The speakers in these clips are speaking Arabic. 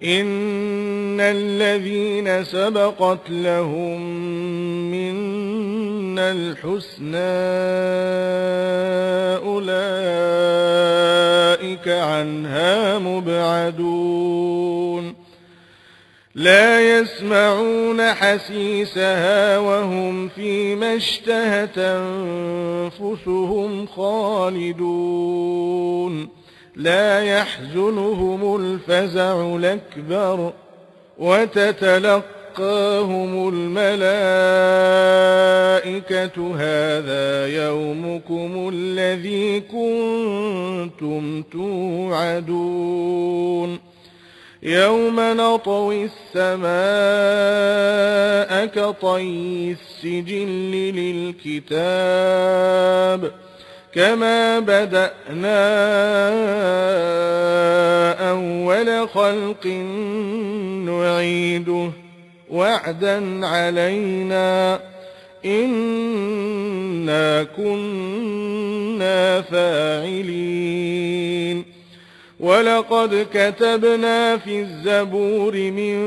إن الذين سبقت لهم منا الحسنى أولئك عنها مبعدون لا يسمعون حسيسها وهم فيما اشتهت أنفسهم خالدون لا يحزنهم الفزع الأكبر وتتلقاهم الملائكة هذا يومكم الذي كنتم توعدون يوم نطوي السماء كطي السجل للكتاب كما بدأنا أول خلق نعيده وعدا علينا إنا كنا فاعلين ولقد كتبنا في الزبور من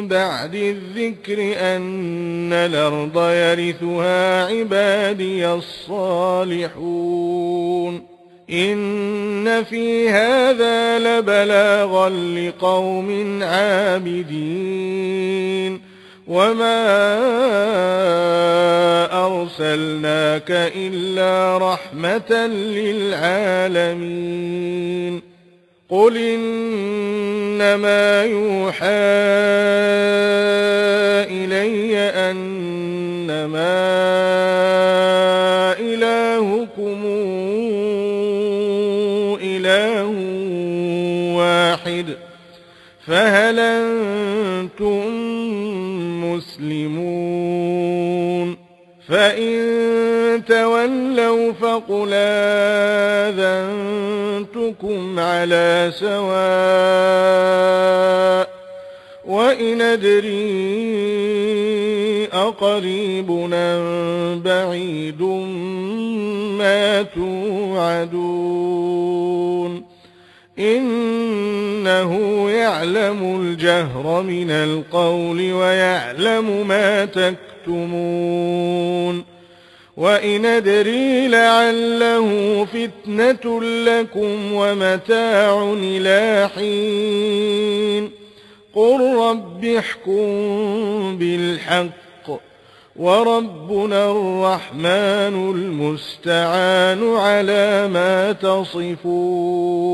بعد الذكر أن الأرض يرثها عبادي الصالحون إن في هذا لبلاغا لقوم عابدين وما أرسلناك إلا رحمة للعالمين قل إنما يوحى إلي أنما إلهكم إله واحد فهل أنتم مسلمون فإن تولوا فقل آذنتكم على سواء وإن أدري أقريب أم بعيد ما توعدون إنه يعلم الجهر من القول ويعلم ما تكتمون وإن أدري لعله فتنة لكم ومتاع إلى حين قل رب احكم بالحق وربنا الرحمن المستعان على ما تصفون